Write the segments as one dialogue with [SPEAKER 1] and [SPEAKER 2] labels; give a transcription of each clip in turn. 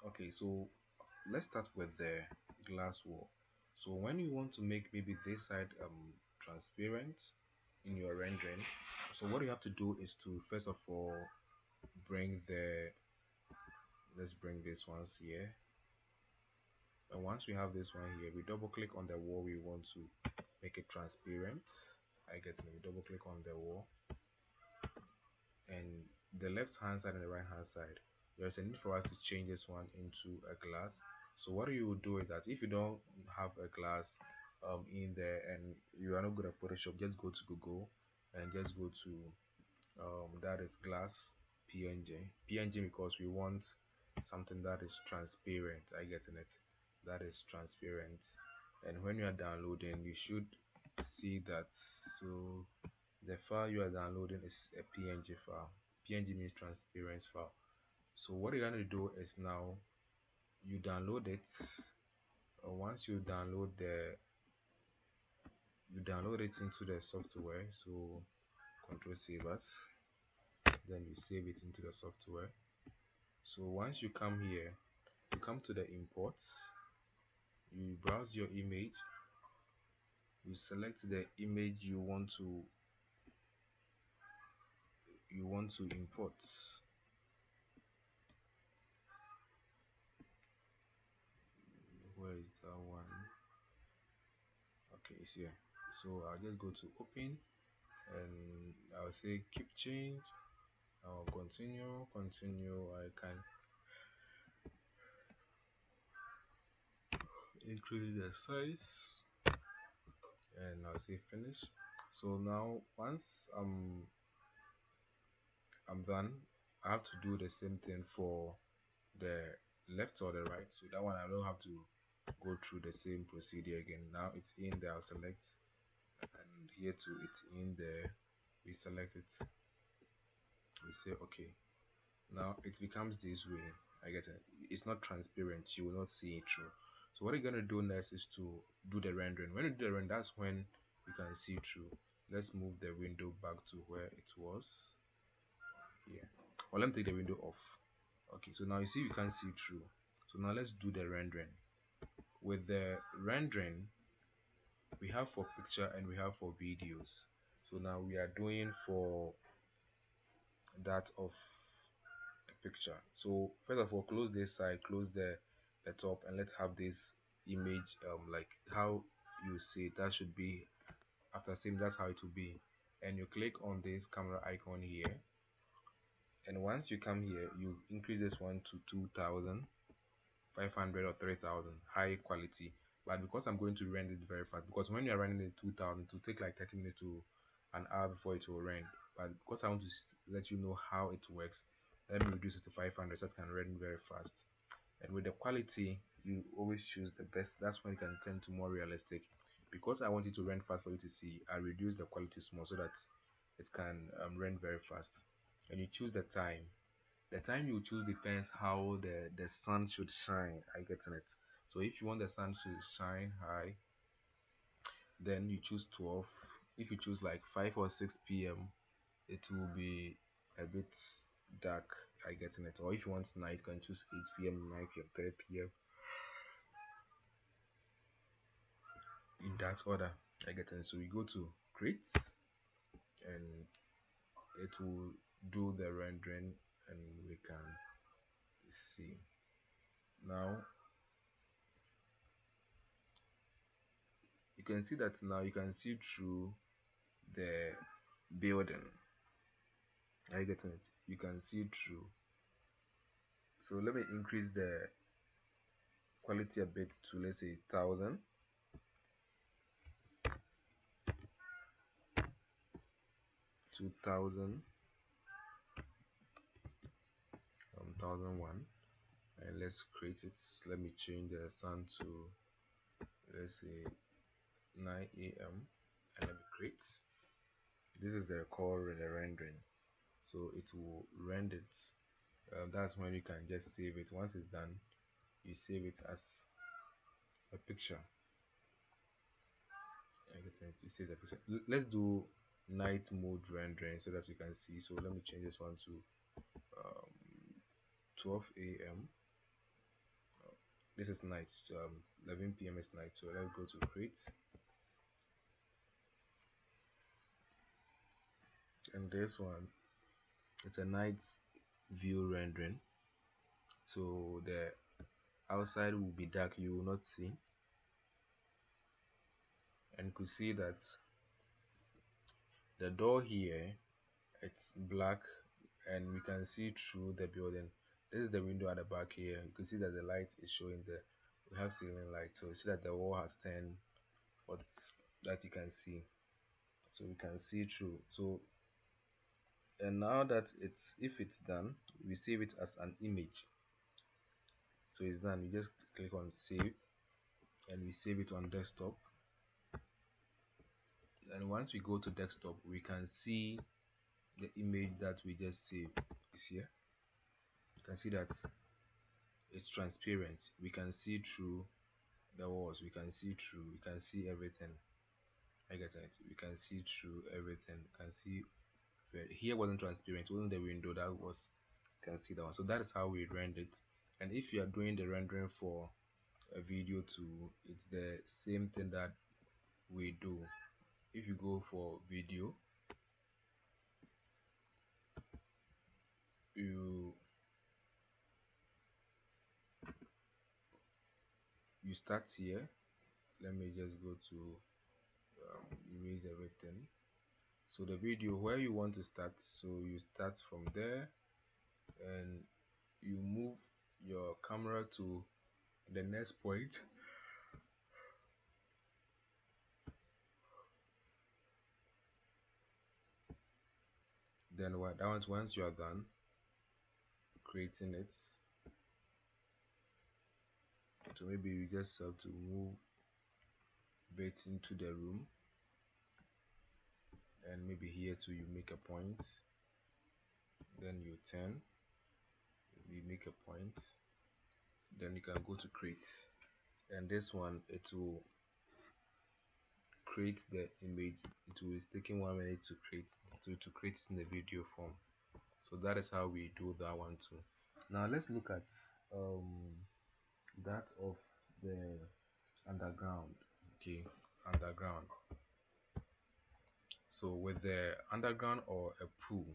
[SPEAKER 1] Okay, so let's start with the glass wall. So when you want to make maybe this side transparent in your rendering, so what you have to do is to first of all bring the let's bring this ones here. And once we have this one here, we double click on the wall we want to make it transparent. I get it. We double click on the wall, and the left hand side and the right hand side, there's a need for us to change this one into a glass. So what you will do is that if you don't have a glass in there and you are not good at Photoshop, just go to Google and just go to that is glass PNG because we want something that is transparent. I get it. That is transparent, and when you are downloading, you should see that. So the file you are downloading is a PNG file. PNG means transparent file. So what you're going to do is now you download it. Once you download it into the software. So control save as, then you save it into the software. So once you come here, you come to the imports, you browse your image, you select the image you want to import. Where is that one? Okay, it's here. So I'll just go to open and I'll say keep change. I'll continue. I can increase the size and I'll say finish. So now once I'm done, I have to do the same thing for the left or the right. So that one I don't have to go through the same procedure again. Now it's in there, I'll select, and here too it's in there. We select it, we say okay. Now it becomes this way. I get it. It's not transparent, you will not see it through. So what you're gonna do next is to do the rendering. When you do the rendering, that's when you can see through. Let's move the window back to where it was here. Or let me take the window off. Okay, so now you see you can see through. So now let's do the rendering. With the rendering, we have for picture and we have for videos. So now we are doing for that of a picture. So first of all, close this side, close the top, and let's have this image like how you see it. That should be after saving, that's how it will be. And you click on this camera icon here, and once you come here, you increase this one to 2500 or 3000 high quality. But because I'm going to render it very fast, because when you're running it 2000, it will take like 30 minutes to an hour before it will render. But because I want to let you know how it works, let me reduce it to 500 so it can render very fast. And with the quality, you always choose the best. That's when you can turn to more realistic. Because I want it to render fast for you to see, I reduce the quality small so that it can render very fast. And you choose the time. The time you choose depends how the sun should shine. I get it. So if you want the sun to shine high, then you choose 12. If you choose like 5 or 6 p.m, it will be a bit dark. I get it. Or if you want night, you can choose 8 p.m, 9 p.m, 3 p.m, in that order. I get it. So we go to create and it will do the rendering and we can see. Now you can see that now you can see through the building. Are you getting it? You can see through. So let me increase the quality a bit to, let's say, 1000. 2000, 1001, and let's create it. Let me change the sun to, let's say, 9 a.m, and let me create. This is the core the rendering, so it will render it. That's when you can just save it. Once it's done, you save it as a picture. You save the picture. Let's do night mode rendering so that you can see. So let me change this one to 12 a.m. This is night. 11 p.m. is night. So let's go to create, and this one, it's a night view rendering. So the outside will be dark, you will not see, and you could see that the door here, it's black, and we can see through the building. This is the window at the back here. You can see that the light is showing there. We have ceiling light, so you see that the wall has 10 what that you can see, so we can see through. So, and now that if it's done, we save it as an image. So it's done. We just click on save, and we save it on desktop. And once we go to desktop, we can see the image that we just saved is here. You can see that it's transparent. We can see through the walls, we can see through, we can see everything. I get it. We can see through everything. You can see here wasn't transparent, it wasn't the window that was. You can see that one. So that is how we render it. And if you are doing the rendering for a video too, it's the same thing that we do. If you go for video, you start here. Let me just go to erase everything. So the video where you want to start, so you start from there, and you move your camera to the next point. Then what that once you are done creating it, so maybe you just have to move a bit into the room, and maybe here too you make a point, then you turn, you make a point, then you can go to create, and this one it will create the image. It will is taking 1 minute to create it in the video form. So that is how we do that one too. Now let's look at that of the underground. Okay, underground. So with the underground or a pool,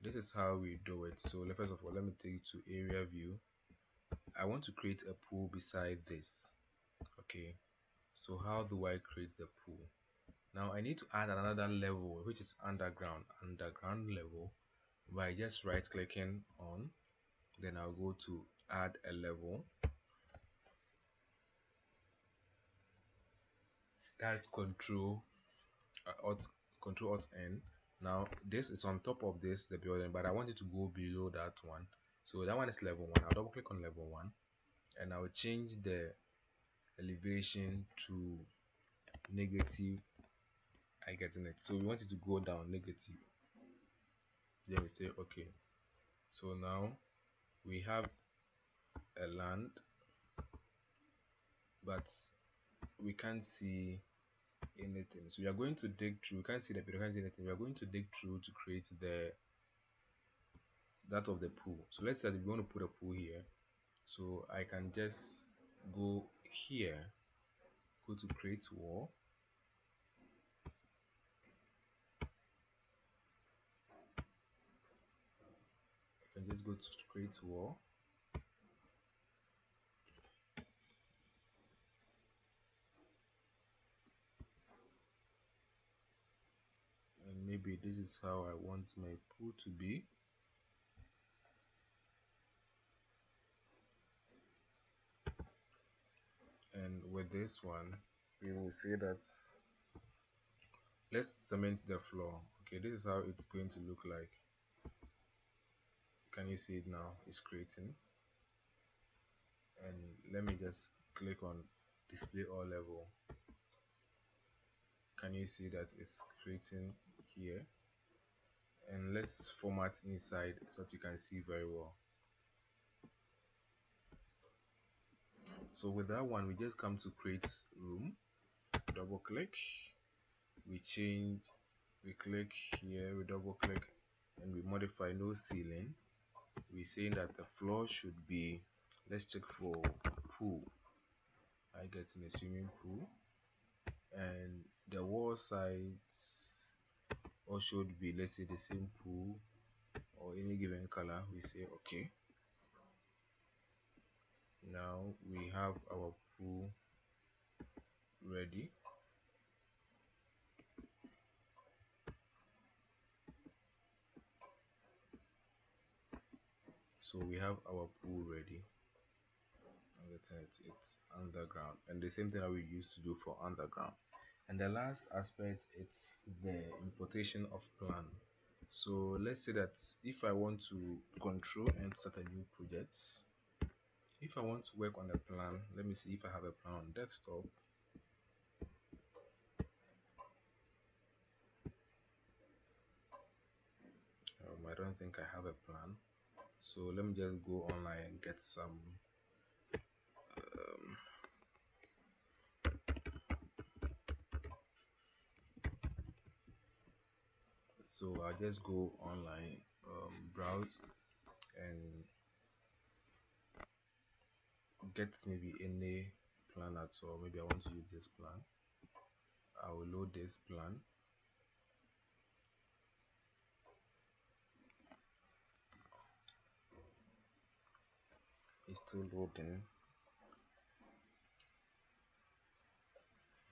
[SPEAKER 1] this is how we do it. So first of all, let me take you to area view. I want to create a pool beside this. Okay, so how do I create the pool? Now I need to add another level, which is underground level, by just right clicking on, then I'll go to add a level. That's control alt N. Now this is on top of this, the building, but I want it to go below that one. So that one is level 1. I'll double click on level 1, and I'll change the elevation to negative. I getting it. So we want it to go down negative. Then we say okay. So now we have a land, but we can't see anything. So we are going to dig through. We can't see the we can't see anything. We are going to dig through to create that of the pool. So let's say we want to put a pool here. So I can just go here, go to create wall, I can just go to create wall, and maybe this is how I want my pool to be. And with this one, we will say that let's cement the floor. Okay, this is how it's going to look like. Can you see it now? It's creating. And let me just click on display all level. Can you see that it's creating here? And let's format inside so that you can see very well. So with that one, we just come to create room, double click, we change, we click here, we double click, and we modify no ceiling. We're saying that the floor should be, let's check for pool. I get in a swimming pool, and the wall sides or should be, let's say, the same pool or any given color. We say okay. Now we have our pool ready. So we have our pool ready. It's underground, and the same thing that we used to do for underground. And the last aspect, it's the importation of plan. So let's say that if I want to control and start a new project, if I want to work on a plan, let me see if I have a plan on desktop. I don't think I have a plan, so let me just go online and get some um, so I'll just go online, browse, and get maybe any plan at all. Maybe I want to use this plan. I will load this plan. It's still loading.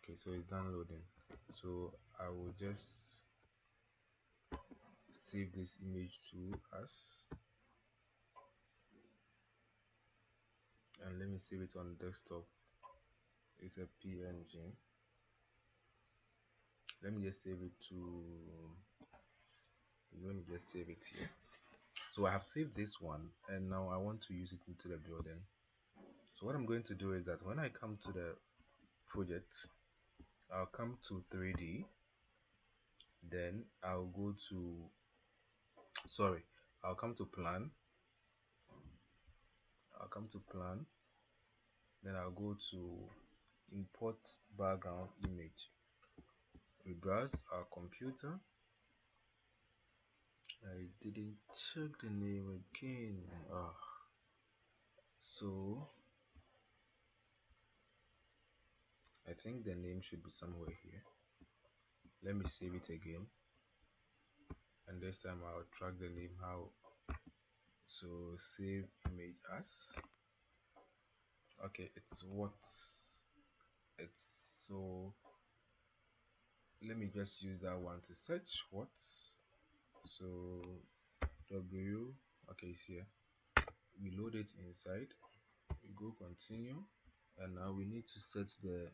[SPEAKER 1] Okay, so it's downloading. So I will just save this image to us, and let me save it on desktop. It's a PNG. Let me just save it to, let me just save it here. So I have saved this one, and now I want to use it into the building. So what I'm going to do is that when I come to the project, I'll come to 3D, then I'll go to, sorry, I'll come to plan, then I'll go to import background image. We browse our computer. I didn't check the name again. So I think the name should be somewhere here. Let me save it again, and this time I'll track the name how. So save image as, okay, it's what it's, so let me just use that one to search what. So w, okay, it's here. We load it inside, we go continue, and now we need to set the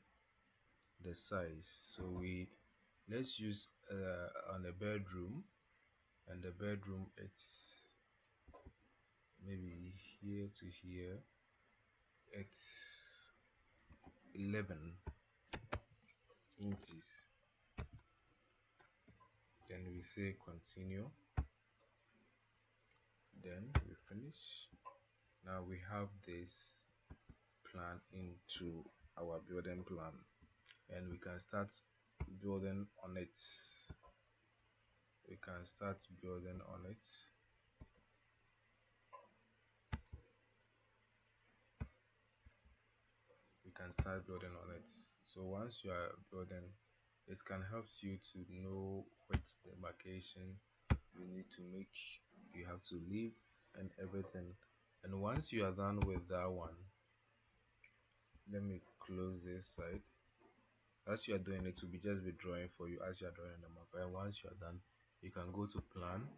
[SPEAKER 1] size. So let's use on a bedroom, and the bedroom, it's maybe here to here, it's 11 inches. Then we say continue, then we finish. Now we have this plan into our building plan, and we can start building on it. We can start building on it. So once you are building, it can help you to know which demarcation you need to make, you have to leave, and everything. And once you are done with that one, let me close this side. As you are doing, it will be just be drawing for you as you are drawing the map. And once you are done, you can go to plan,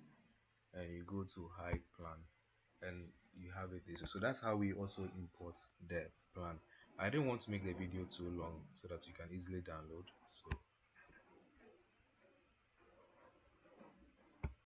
[SPEAKER 1] and you go to hide plan, and you have it this way. So that's how we also import the plan. I didn't want to make the video too long so that you can easily download. So